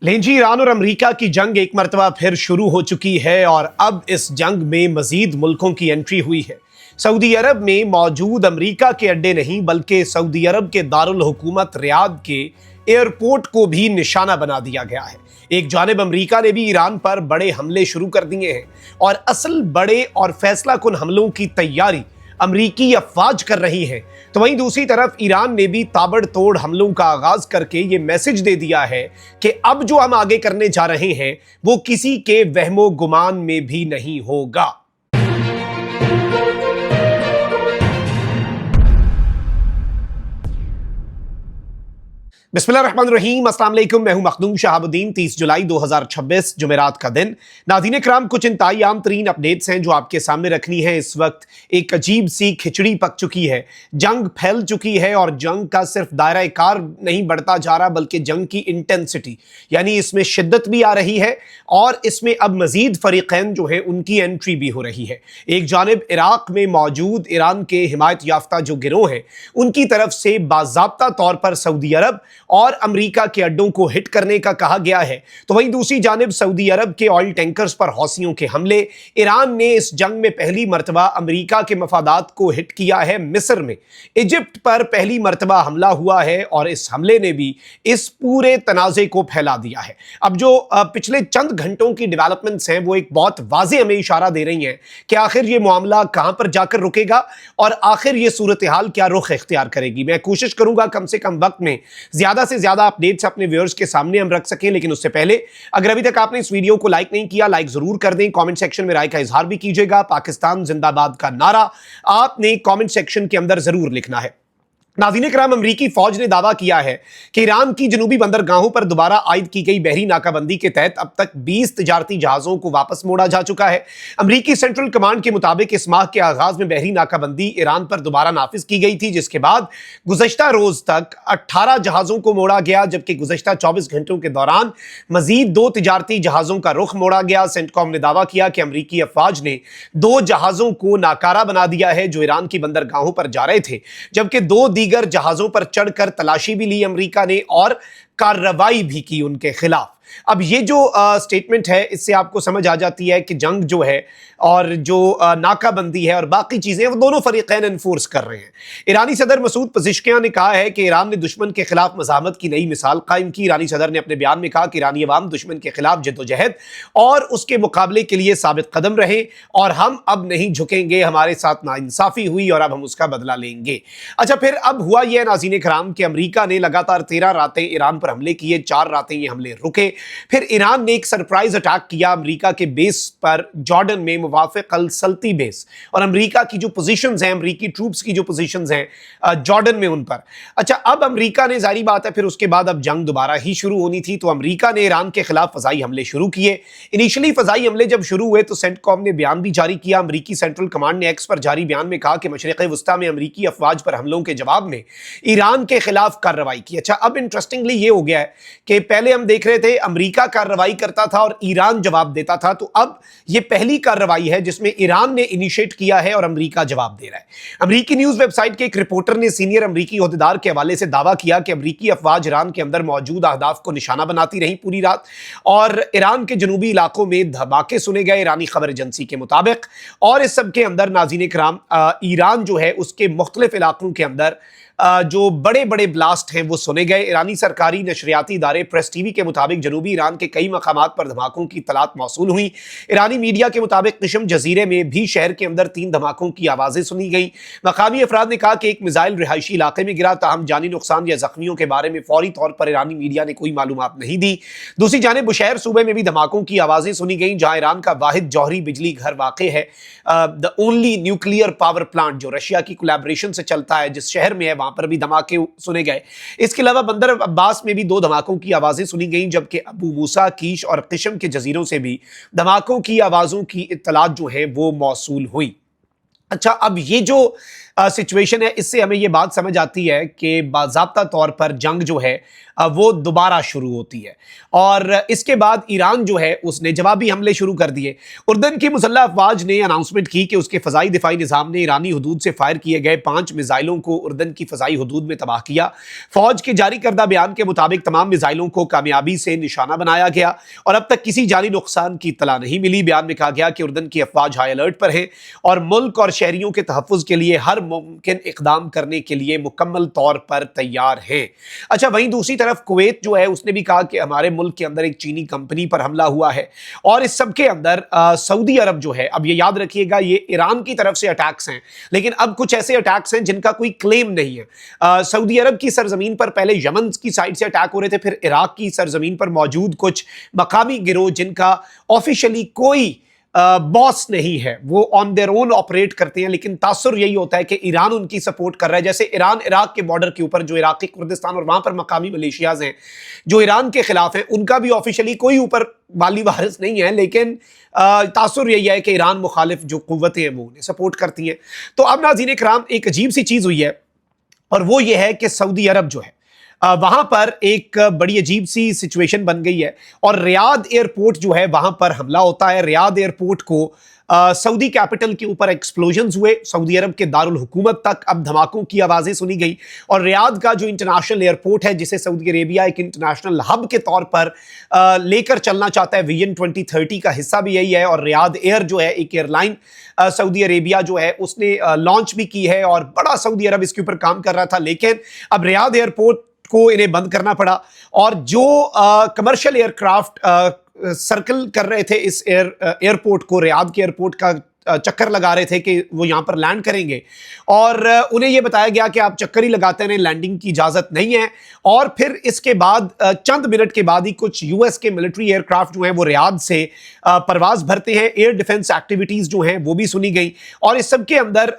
लेंजी Iran और America की जंग एक मरतबा फिर शुरू हो चुकी है और अब इस जंग में मजीद मुल्कों की एंट्री हुई है। सऊदी अरब में मौजूद अमेरिका के अड्डे नहीं बल्कि सऊदी अरब के दारुल हुकूमत रियाद के एयरपोर्ट को भी निशाना बना दिया गया है। एक जानिब अमेरिका ने भी ईरान पर बड़े हमले शुरू कर दिए हैं और असल बड़े और फैसला कुन हमलों की तैयारी अमरीकी अफवाज कर रही हैं, तो वहीं दूसरी तरफ ईरान ने भी ताबड़तोड़ हमलों का आगाज करके ये मैसेज दे दिया है कि अब जो हम आगे करने जा रहे हैं वो किसी के वहमो गुमान में भी नहीं होगा। बिस्मिल्लाहिर्रहमानिर्रहीम, अस्सलाम वालेकुम। मैं हूं मखदूम शहाबुद्दीन। 30 जुलाई 2026 जुमेरात का दिन। नाज़रीन किराम, कुछ इंतहाई आम तरीन अपडेट्स हैं जो आपके सामने रखनी है। इस वक्त एक अजीब सी खिचड़ी पक चुकी है, जंग फैल चुकी है और जंग का सिर्फ दायरा कार नहीं बढ़ता जा रहा बल्कि जंग की इंटेंसिटी यानी इसमें शिद्दत भी आ रही है और इसमें अब मजीद फरीकैन जो है उनकी एंट्री भी हो रही है। एक जानिब इराक में मौजूद ईरान के हिमायत याफ्ता जो गिरोह हैं उनकी तरफ से बाज़ाब्ता तौर पर सऊदी अरब और अमेरिका के अड्डों को हिट करने का कहा गया है, तो वहीं दूसरी जानिब सऊदी अरब के ऑयल टैंकर्स पर हौसियों के हमले। ईरान ने इस जंग में पहली मरतबा अमेरिका के मफादात को हिट किया है। मिस्र में इजिप्ट पर पहली मरतबा हमला हुआ है और इस हमले ने भी इस पूरे तनाज़े को फैला दिया है। अब जो पिछले चंद घंटों की डेवलपमेंट्स हैं वो एक बहुत वाज़े हमें इशारा दे रही हैं कि आखिर ये मामला कहां पर जाकर रुकेगा और आखिर ये सूरत हाल क्या रुख इख्तियार करेगी। मैं कोशिश करूंगा कम से कम वक्त में ज्यादा से ज्यादा अपडेट्स अपने व्यूअर्स के सामने हम रख सकें, लेकिन उससे पहले अगर अभी तक आपने इस वीडियो को लाइक नहीं किया, लाइक जरूर कर दें। कमेंट सेक्शन में राय का इजहार भी कीजिएगा। पाकिस्तान जिंदाबाद का नारा आपने कमेंट सेक्शन के अंदर जरूर लिखना है। नाज़रीन किराम, अमरीकी फौज ने दावा किया है कि ईरान की जनूबी बंदरगाहों पर दोबारा आयद की गई बहरी नाकाबंदी के तहत अब तक 20 तिजारती जहाजों को वापस मोड़ा जा चुका है। अमरीकी सेंट्रल कमांड के मुताबिक इस माह के आगाज में बहरी नाकाबंदी ईरान पर दोबारा नाफिज की गई थी, जिसके बाद गुज़श्ता रोज तक 18 जहाजों को मोड़ा गया, जबकि गुज़श्ता 24 घंटों के दौरान मजीद 2 तिजारती जहाजों का रुख मोड़ा गया। सेंटकॉम ने दावा किया कि अमरीकी अफवाज ने 2 जहाजों को नाकारा बना दिया है जो ईरान की बंदरगाहों पर जा रहे थे, जबकि 2 दीगर जहाजों पर चढ़कर तलाशी भी ली अमेरिका ने और कार्रवाई भी की उनके खिलाफ। अब ये जो स्टेटमेंट है इससे आपको समझ आ जाती है कि जंग जो है और जो नाकाबंदी है और बाकी चीजें वो दोनों फरीकैन एनफोर्स कर रहे हैं। ईरानी सदर मसूद पज़ेश्कियान ने कहा है कि ईरान ने दुश्मन के खिलाफ मज़ाहमत की नई मिसाल कायम की। ईरानी सदर ने अपने बयान में कहा कि ईरानी अवाम दुश्मन के खिलाफ जद्दोजहद और उसके मुकाबले के लिए साबित कदम रहे और हम अब नहीं झुकेंगे। हमारे साथ नाइंसाफी हुई और अब हम उसका बदला लेंगे। अच्छा, फिर अब हुआ यह नाज़रीन किराम कि अमेरिका ने लगातार 13 रातें ईरान पर हमले किए, 4 रातें ये हमले रुके। फिर ईरान ने एक सरप्राइज अटैक किया अमेरिका के बेस पर जॉर्डन में, मुवाफिक अल सल्ती बेस, और अमेरिका की जो पोजीशंस हैं, अमेरिकी ट्रूप्स की जो पोजीशंस हैं जॉर्डन में उन पर। अच्छा, अब अमेरिका ने, जारी बात है फिर उसके बाद अब जंग दोबारा ही शुरू होनी थी, तो अमेरिका ने ईरान के खिलाफ फजाई हमले शुरू किए। इनिशियली फजाई हमले जब शुरू हुए तो सेंटकॉम ने बयान भी जारी किया। अमेरिकी सेंट्रल कमांड ने एक्स पर जारी बयान में कहा कि मशरिक़ वस्ता में अमेरिकी अफवाज पर हमलों के जवाब में ईरान के खिलाफ कार्रवाई की। अच्छा, अब इंटरेस्टिंगली ये हो गया है कि पहले हम देख रहे थे अमेरिका कार्रवाई करता था और ईरान जवाब देता था, तो अब यह पहली कार्रवाई है जिसमें ईरान ने इनिशिएट किया है और अमेरिका जवाब दे रहा है। अमेरिकी न्यूज वेबसाइट के एक रिपोर्टर ने सीनियर अमेरिकी ओहदेदार के हवाले से दावा किया कि अमेरिकी अफवाज ईरान के अंदर मौजूद अहदाफ को निशाना बनाती रही पूरी रात और ईरान के जनूबी इलाकों में धमाके सुने गए ईरानी खबर एजेंसी के मुताबिक। और इस सब के अंदर नाज़रीन किराम, ईरान जो है उसके मुख्तलिफ इलाकों के अंदर जो बड़े बड़े ब्लास्ट हैं वो सुने गए। ईरानी सरकारी नशरियाती इदारे प्रेस टीवी के मुताबिक जनूबी ईरान के कई मकामात पर धमाकों की इत्तलात मौसूल हुई। ईरानी मीडिया के मुताबिक किशम जजीरे में भी शहर के अंदर 3 धमाकों की आवाज़ें सुनी गई। मकामी अफराद ने कहा कि एक मिसाइल रिहायशी इलाके में गिरा, ताहम जानी नुकसान या जख्मियों के बारे में फौरी तौर पर ईरानी मीडिया ने कोई मालूमात नहीं दी। दूसरी जानिब बुशैर सूबे में भी धमाकों की आवाज़ें सुनी गई, जहाँ ईरान का वाहिद जौहरी बिजली घर वाक़ है। The only nuclear power plant जो रशिया की कोलैबोरेशन से चलता है, जिस शहर में है, वहां पर भी धमाके सुने गए। इसके अलावा बंदर अब्बास में भी 2 धमाकों की आवाजें सुनी गईं, जबकि अबू मूसा, कीश और किशम के जजीरों से भी धमाकों की आवाजों की इत्तलात जो है वो मौसूल हुई। अच्छा, अब ये जो सिचुएशन है, इससे हमें ये बात समझ आती है कि बाज़ाब्ता तौर पर जंग जो है वो दोबारा शुरू होती है। और इसके बाद ईरान जो है उसने जवाबी हमले शुरू कर दिए। उर्दन की मुसल्लह अफवाज ने अनाउंसमेंट की कि उसके फ़ज़ाई दिफाई निज़ाम ने ईरानी हदूद से फायर किए गए 5 मिसाइलों को उर्दन की फ़ज़ाई हदूद में तबाह किया। फ़ौज के जारी करदा बयान के मुताबिक तमाम मिसाइलों को कामयाबी से निशाना बनाया गया और अब तक किसी जानी नुकसान की इत्तला नहीं मिली। बयान में कहा गया कि उर्दन की अफवाज हाई अलर्ट पर है और मुल्क और शहरियों के तहफ़्फ़ुज़ के लिए हर मुमकिन इक़दाम करने के लिए मुकम्मल तौर पर तैयार हैं। अच्छा, वहीं दूसरी तरफ कुवैत जो है उसने भी कहा कि हमारे मुल्क के अंदर एक चीनी कंपनी पर हमला हुआ है। और इस सब के अंदर सऊदी अरब जो है, अब ये याद रखिएगा, ये ईरान की तरफ से अटैक्स हैं, लेकिन अब कुछ ऐसे अटैक्स हैं जिनका कोई क्लेम नहीं है। सऊदी अरब की सरजमीन पर पहले यमन की साइड से अटैक हो रहे थे, फिर इराक की सरजमीन पर मौजूद कुछ मकामी गिरोह जिनका ऑफिशियली कोई बॉस नहीं है, वो ऑन देयर ओन ऑपरेट करते हैं, लेकिन तासुर यही होता है कि ईरान उनकी सपोर्ट कर रहा है। जैसे ईरान इराक के बॉर्डर के ऊपर जो इराकी कुर्दिस्तान और वहां पर मकामी मलेशियाज हैं जो ईरान के खिलाफ हैं, उनका भी ऑफिशियली कोई ऊपर वाली वारिस नहीं है, लेकिन तासुर यही है कि ईरान मुखालिफ जो कुव्वतें हैं वो उन्हें सपोर्ट करती हैं। तो अब नाज़रीन इकराम, एक अजीब सी चीज हुई है और वो ये है कि सऊदी अरब जो है वहां पर एक बड़ी अजीब सी सिचुएशन बन गई है और रियाद एयरपोर्ट जो है वहां पर हमला होता है। रियाद एयरपोर्ट को सऊदी कैपिटल के ऊपर एक्सप्लोजन्स हुए। सऊदी अरब के दारुल हुकूमत तक अब धमाकों की आवाजें सुनी गई और रियाद का जो इंटरनेशनल एयरपोर्ट है, जिसे सऊदी अरेबिया एक इंटरनेशनल हब के तौर पर लेकर चलना चाहता है, विजन 2030 का हिस्सा भी यही है। और रियाद एयर जो है एक एयरलाइन सऊदी अरेबिया जो है उसने लॉन्च भी की है और बड़ा सऊदी अरब इसके ऊपर काम कर रहा था, लेकिन अब रियाद एयरपोर्ट को इन्हें बंद करना पड़ा। और जो कमर्शियल एयरक्राफ्ट सर्कल कर रहे थे इस एयरपोर्ट को, रियाद के एयरपोर्ट का चक्कर लगा रहे थे कि वो यहां पर लैंड करेंगे, और उन्हें यह बताया गया कि आप चक्कर ही लगाते हैं, लैंडिंग की इजाजत नहीं है। और फिर इसके बाद चंद मिनट के बाद ही कुछ यूएस के मिलिट्री एयरक्राफ्ट जो हैं वो रियाद से परवाज भरते हैं। एयर डिफेंस एक्टिविटीज जो हैं वो भी सुनी गई और इस सब के अंदर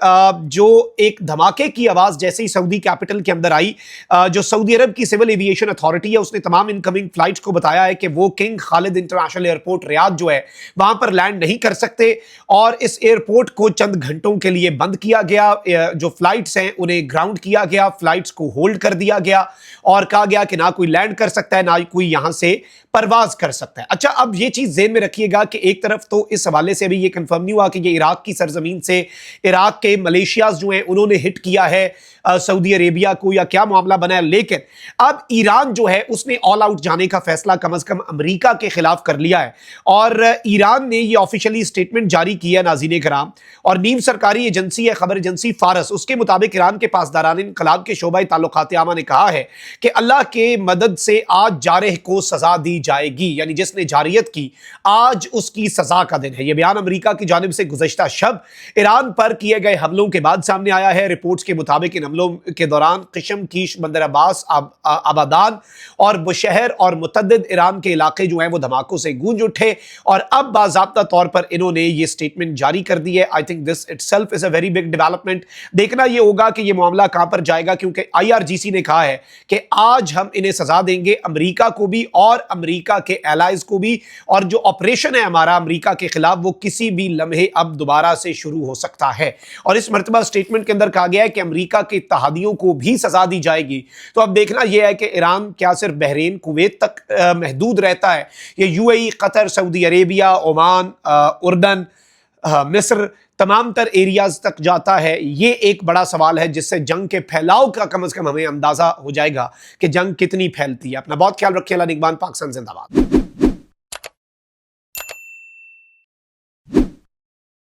जो एक धमाके की आवाज जैसे ही सऊदी कैपिटल के अंदर आई, जो सऊदी अरब की सिविल एविएशन अथॉरिटी है उसने तमाम इनकमिंग फ्लाइट्स को बताया है कि वो king Khalid international airport Riyadh जो है वहां पर लैंड नहीं कर सकते और इस एयरपोर्ट को चंद घंटों के लिए बंद किया गया। जो फ्लाइट्स हैं उन्हें ग्राउंड किया गया, फ्लाइट्स को होल्ड कर दिया गया और कहा गया कि ना कोई लैंड कर सकता है ना कोई यहां से परवाज कर सकता है। अच्छा, अब ये चीज ज़हन में रखिएगा कि एक तरफ तो इस हवाले से अभी ये कंफर्म नहीं हुआ कि ये इराक की सरजमीन से इराक के मलेशियाज जो हैं उन्होंने हिट किया है सऊदी अरेबिया को या क्या मामला बना है, लेकिन अब ईरान जो है उसने ऑल आउट जाने का फैसला कम से कम अमेरिका के खिलाफ कर लिया है और ईरान ने ये ऑफिशियली स्टेटमेंट जारी किया नाज़रीन कराम। और नीम सरकारी एजेंसी है, खबर एजेंसी फारस, उसके मुताबिक ईरान के पासदारान इनकलाब के शोबा ताल्लुकात आमा ने कहा है कि अल्लाह के मदद से आज जारिह को सजा दी जाएगी, यानी जिसने जारियत की आज उसकी सजा का दिन है। यह बयान अमेरिका की जानिब से गुज़श्ता शब ईरान पर किए गए हमलों के बाद सामने आया है। रिपोर्ट्स के मुताबिक इन हमलों के दौरान किशम कीश, बंदर अब्बास, आबादान और बुशहर और मुतद्दिद ईरान के इलाके जो हैं वो धमाकों से गूंज उठे और अब बाज़ाब्ता तौर पर इन्होंने ये स्टेटमेंट जारी कर दी है। I think this itself is a very big development. देखना ये होगा कि ये मामला कहां पर जाएगा, क्योंकि IRGC ने कहा है कि आज हम इन्हें सजा देंगे, अमेरिका को भी और अमेरिका के एलाइज को भी, और जो ऑपरेशन है हमारा अमेरिका के खिलाफ वो किसी भी लम्हे अब दोबारा से शुरू हो सकता है। और इस मर्तबा स्टेटमेंट के अंदर कहा गया है कि अमेरिका के इत्तेहादियों को भी सजा दी जाएगी। तो अब देखना यह है कि ईरान क्या सिर्फ बहरीन कुवैत तक महदूद रहता है, ये UAE, Qatar, Saudi Arabia, Oman, उर्दन, मिस्र, तमाम तर एरियाज तक जाता है। ये एक बड़ा सवाल है जिससे जंग के फैलाव का कम से कम हमें अंदाजा हो जाएगा कि जंग कितनी फैलती है। अपना बहुत ख्याल रखिए। अल्लाह निगहबान। पाकिस्तान जिंदाबाद।